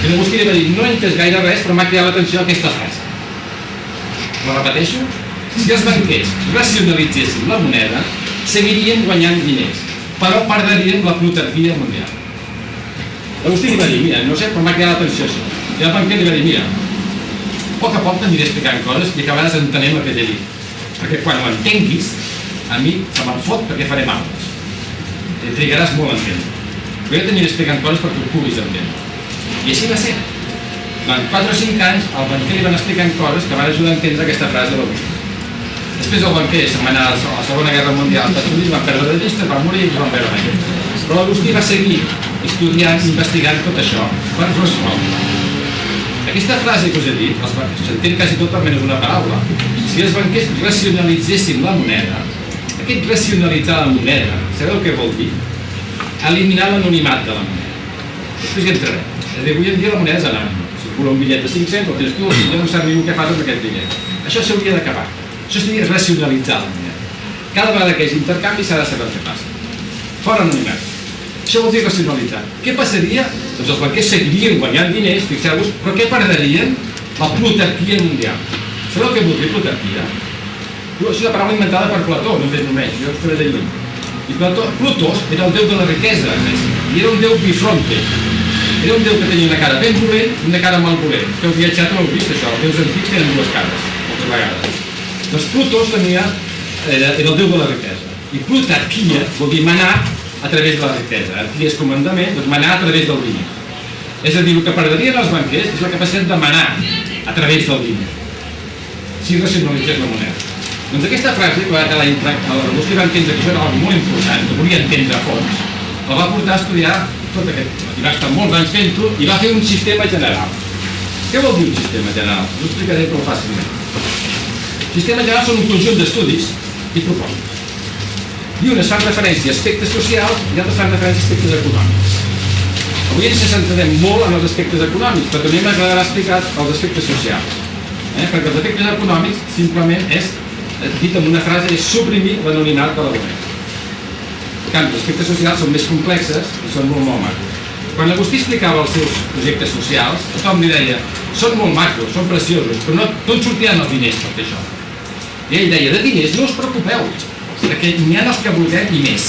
I Agustí li va dir, no he entès gaire res, però m'ha cridat l'atenció aquesta frase. La repeteixo? Si els banquers racionalitzessin la moneda, seguirien guanyant diners, però perdrien la plutarquia mundial. Agustí li va dir, mira, no sé, però m'ha cridat l'atenció això. I el banquer li va dir, mira, a poc t'aniré explicant coses i acabaràs entenent el que t'he dit. Perquè quan ho entenguis, a mi se me'n fot perquè faré malves. I trigaràs molt a entendre. Però jo t'aniré explicant coses perquè ho puguis entendre. I així va ser. Durant 4 o 5 anys, al banquer li van explicant coses que van ajudar a entendre aquesta frase de l'Agustí. Després el banquer se'n va anar a la Segona Guerra Mundial als Estats Units, van perdre de vista, van morir i es van veure mai. Però l'Agustí va seguir estudiant, investigant tot això per resoldre. Aquesta frase que us he dit, s'entén quasi tot almenys una paraula. Si els banquers racionalitzessin la moneda, aquest racionalitzar la moneda, sabeu què vol dir? Eliminar l'anonimat de la moneda. Després hi entrarem. És a dir, avui en dia la moneda és anònima. Circula un bitllet de 500, el tens tu, ja no saps ningú què fas amb aquest bitllet. Això s'hauria d'acabar. Això seria racionalitzar la moneda. Cada vegada que hi hagi intercanvi s'ha de saber què passa. Fora anonimat. Això vol dir racionalitzar. Què passaria? Doncs els banquers seguirien guanyant diners, fixeu-vos, però què perdrien? La plutarquia mundial. Sabeu què vol dir plutarquia? És una paraula inventada per Plató, només, jo us faré de lluny. I Plutós era el déu de la riquesa, i era un déu bifronte. Era un déu que tenia una cara ben dolent i una cara mal dolent. Que heu viatjat no heu vist això, els déus antics tenen dues cares, moltes vegades. Doncs Plutós era el déu de la riquesa. I plutarquia vol dir manar a través de la riquesa. Aquí és comandament, doncs manar a través del diner. És a dir, el que perdrien els banquers és la capacitat de manar a través del diner. Si racionalitzés la moneda. Doncs aquesta frase, que l'Agustí va entendre que això era molt important, que volia entendre a fons, el va portar a estudiar tot aquest, i va estar molts anys fent-ho, i va fer un sistema general. Què vol dir un sistema general? Us ho explicaré prou fàcilment. Sistemes generals són un conjunt d'estudis i propostes. I unes fan referència a aspectes socials i altres fan referència a aspectes econòmics. Avui ens centrarem molt en els aspectes econòmics, però també m'agradarà explicar els aspectes socials. Perquè els aspectes econòmics simplement és, dit en una frase, és suprimir l'anonimat de la moneda. En canvi, els aspectes socials són més complexes i són molt macros. Quan Agustí explicava els seus projectes socials, tothom li deia, són molt macros, són preciosos, però no en sortiran els diners per fer això. I ell deia, de diners no us preocupeu, perquè n'hi ha els que vulguem i més.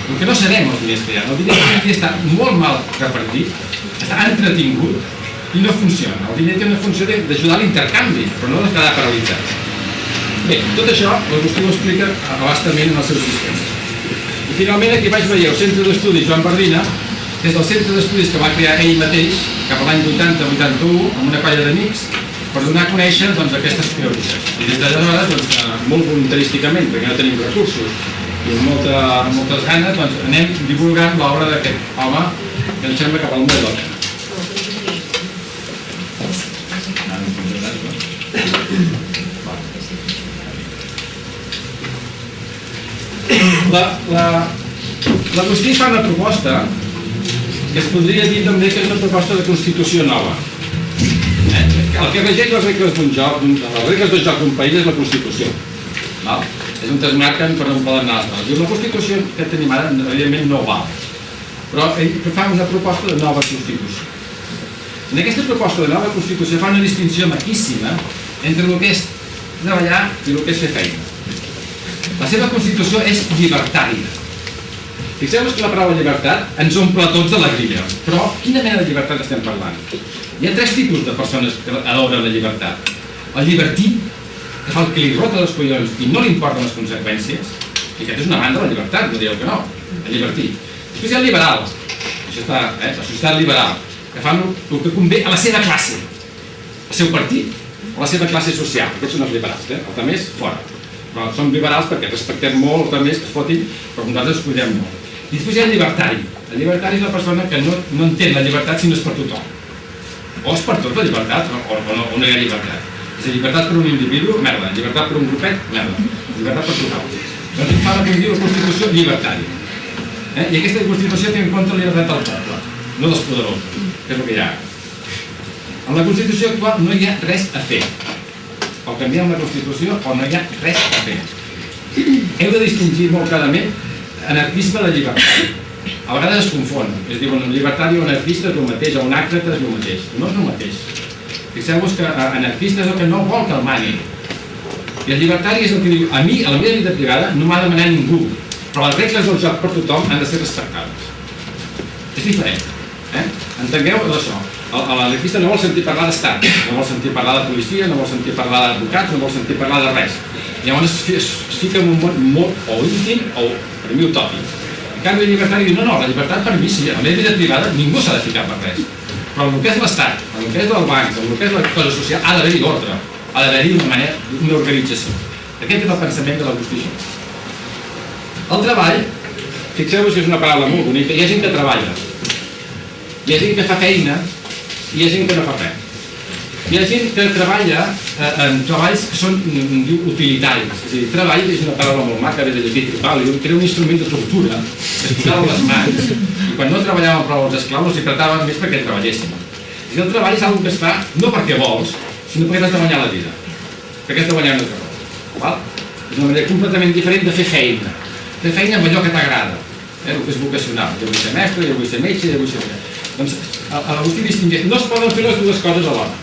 El que no sabem els diners que hi ha. El diner que està molt mal repartit, està entretingut i no funciona. El diner té una funció d'ajudar a l'intercanvi, però no de quedar paralitzat. Bé, tot això l'Agustí ho explica abastament en els seus sistemes. I finalment aquí vaig veure el Centre d'Estudis Joan Bardina, que és el centre d'estudis que va crear ell mateix cap a l'any 80-81 amb una colla d'amics per donar a conèixer aquestes teories. I des d'aleshores, molt voluntarísticament, perquè no tenim recursos i amb moltes ganes, anem divulgant l'obra d'aquest home que ens sembla cap al model. L'Agustí fa una proposta que es podria dir també que és una proposta de constitució nova. El que regeix les regles d'un joc, les regles del joc d'un país és la Constitució. És on es marquen per on poden anar les coses. I la Constitució que tenim ara, evidentment, no val. Però ell fa una proposta de nova Constitució. En aquesta proposta de nova Constitució fa una distinció maquíssima entre el que és treballar i el que és fer feina. La seva Constitució és llibertària. Fixeu-vos que la paraula llibertat ens omple tots de l'alegria. Però quina mena de llibertat estem parlant? Hi ha 3 tipus de persones que adoren la llibertat. El llibertí, que fa el que li rota les collons i no li importen les conseqüències, i aquest és una banda de la llibertat, no dieu que no, el llibertí. Després hi ha el liberal, això està, la societat liberal, que fan el que convé a la seva classe, al seu partit o a la seva classe social. Aquests són els liberals, els altres fora. Però som liberals perquè respectem molt els altres que es fotin, però nosaltres els cuidem molt. I després hi ha el llibertari. El llibertari és la persona que no entén la llibertat si no és per tothom. O és per tot la llibertat o no hi ha llibertat. És a llibertat per un individu, merda. Llibertat per un grupet, merda. Llibertat per tothom. Doncs fa la que diu la Constitució llibertària. I aquesta Constitució té en compte la llibertat del poble, no dels poderosos, que és el que hi ha ara. En la Constitució actual no hi ha res a fer. O canviem la Constitució o no hi ha res a fer. Heu de distingir molt clarament anarquisme de llibertat. a vegades es confon. Es diu un llibertari o anarquista és el mateix, o un àcrata és el mateix. No és el mateix. Fixeu-vos que anarquista és el que no vol que el mani. I el llibertari és el que diu, a mi, a la meva vida privada, no m'ha de manar ningú, però les regles del joc per tothom han de ser respectades. És diferent. Entengueu això. L'anarquista no vol sentir parlar d'estat, no vol sentir parlar de policia, no vol sentir parlar d'advocats, no vol sentir parlar de res. Llavors es fica en un món molt o íntim o, per mi, utòpic. En canvi, el llibertari diu, no, la llibertat per mi sí, a la meva vida privada ningú s'ha de ficar per res. Però en el que és l'Estat, en el que és el banc, en el que és la cosa social, ha d'haver-hi ordre, ha d'haver-hi una organització. Aquest és el pensament de l'Agustí. El treball, fixeu-vos que és una paraula molt bonica, hi ha gent que treballa, hi ha gent que fa feina i hi ha gent que no fa res. Hi ha gent que treballa en treballs que són utilitaris, és a dir, treball és una paraula molt maca, des de llegir tribal, que era un instrument de tortura, que es posaven les mans, i quan no treballaven prou els esclaus els hi tractaven més perquè treballessin. I el treball és una cosa que es fa no perquè vols, sinó perquè has de guanyar la vida, perquè has de guanyar un altre cop. És una manera completament diferent de fer feina amb allò que t'agrada, el que és vocacional. Jo vull ser mestre, jo vull ser metge, jo vull ser... Doncs l'Agustí distingeix, no es poden fer les dues coses alhora.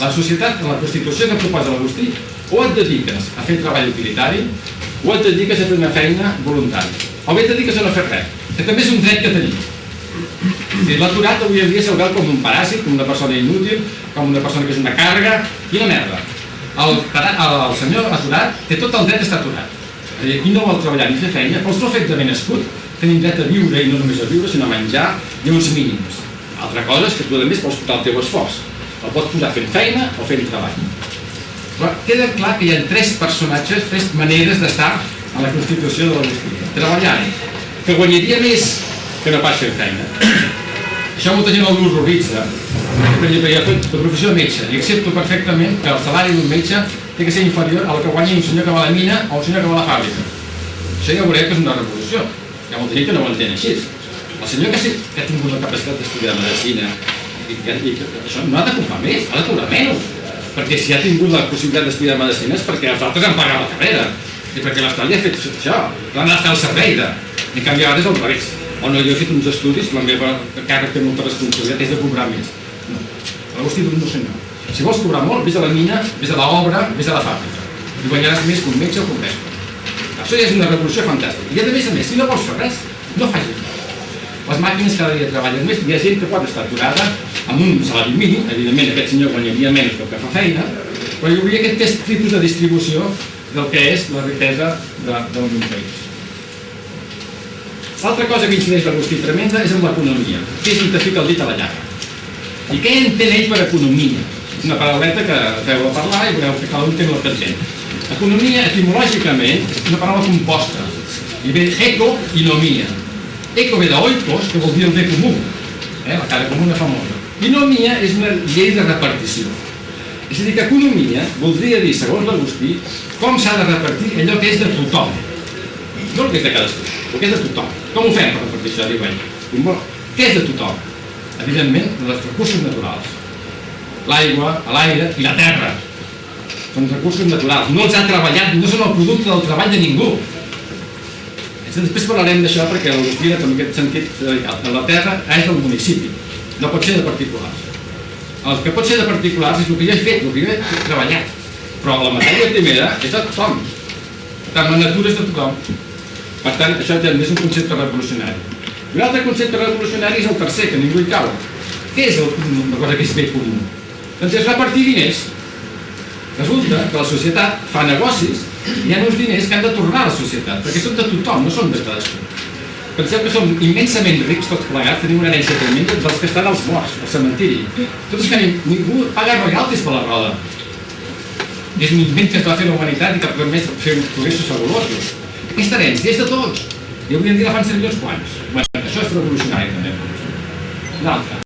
La societat, la Constitució que proposa l'Agustí, o et dediques a fer treball utilitari o et dediques a fer una feina voluntària. O bé et dediques a no fer res, que també és un dret que tenim. L'aturat avui en dia se'l veu com un paràsit, com una persona inútil, com una persona que és una càrrega i una merda. El senyor aturat té tot el dret d'estar aturat. Qui no vol treballar ni fer feina, però el seu fet de ben nascut, tenim dret a viure i no només a viure, sinó a menjar i uns mínims. Altra cosa és que tu a més pots portar el teu esforç. El pots posar fent feina o fent treball. Però queda clar que hi ha tres personatges, tres maneres d'estar a la Constitució de l'Agustí. Treballant, que guanyaria més que no pas fent feina. Això molta gent l'horroritza. Per exemple, jo soc de professió de metge i accepto perfectament que el salari d'un metge té que ser inferior al que guanya un senyor que va a la mina o un senyor que va a la fàbrica. Això ja veureu que és una revolució. Hi ha molta gent que no ho entén així. El senyor que ha tingut la capacitat d'estudiar medicina i això no ha de comprar més, ha de cobrar menys. Perquè si ha tingut la possibilitat d'estudiar medicina és perquè els altres han pagat la carrera i perquè l'Estat li ha fet això, l'han de fer el servei de... En canvi, ara és al revés. O no, jo he fet uns estudis, la meva càrrec té molta responsabilitat, és de cobrar més. No, l'Agustí diu, no senyor. Si vols cobrar molt, vés a la mina, vés a l'obra, vés a la fàbrica. I guanyaràs més que un metge o que un mestre. Això ja és una revolució fantàstica. I a més, si no vols fer res, no facis res. Les màquines cada dia treballen més, hi ha gent que pot estar aturada amb un salari mínim, evidentment aquest senyor guanyaria menys del que fa feina, però hi hauria aquest tipus de distribució del que és la riquesa d'un país. L'altra cosa que incideix l'Agustí tremenda és en l'economia, que és on te fica el dit a la llaga. I què entén ell per economia? És una parauleta que treu a parlar i veureu que cada un té el que entén. Economia, etimològicament, és una paraula composta, i ve eco i nomia. Eco ve d'oikos, que vol dir el bé comú, la cara comuna famosa. I nomia és una llei de repartició. És a dir, que economia voldria dir, segons l'Agustí, com s'ha de repartir allò que és de tothom. No el que és de cadascú, el que és de tothom. Com ho fem per repartir això, diu ell? Què és de tothom? Evidentment, els recursos naturals. L'aigua, l'aire i la terra. Són recursos naturals. No els ha treballat, no són el producte del treball de ningú. Després parlarem d'això perquè l'Agustí, en aquest sentit, la terra és del municipi, no pot ser de particulars. El que pot ser de particulars és el que jo he fet, el que jo he treballat, però la matèria primera és de tothom. Per tant, la natura és de tothom. Per tant, això també és un concepte revolucionari. I un altre concepte revolucionari és el tercer, que ningú hi cau. Què és una cosa que és bé comú? Doncs és repartir diners. Resulta que la societat fa negocis i hi ha uns diners que han de tornar a la societat, perquè són de tothom, no són de cadascú. Penseu que som immensament rics tots plegats, tenim una herència tremenda dels que estan als morts, al cementiri. Tots que ningú paga royalties per la roda. És un invent que es va fer la humanitat i que permet fer uns progressos fabulosos. Aquesta herència és de tots. I avui en dia la fan servir uns quants. Això és revolucionari també. L'altre.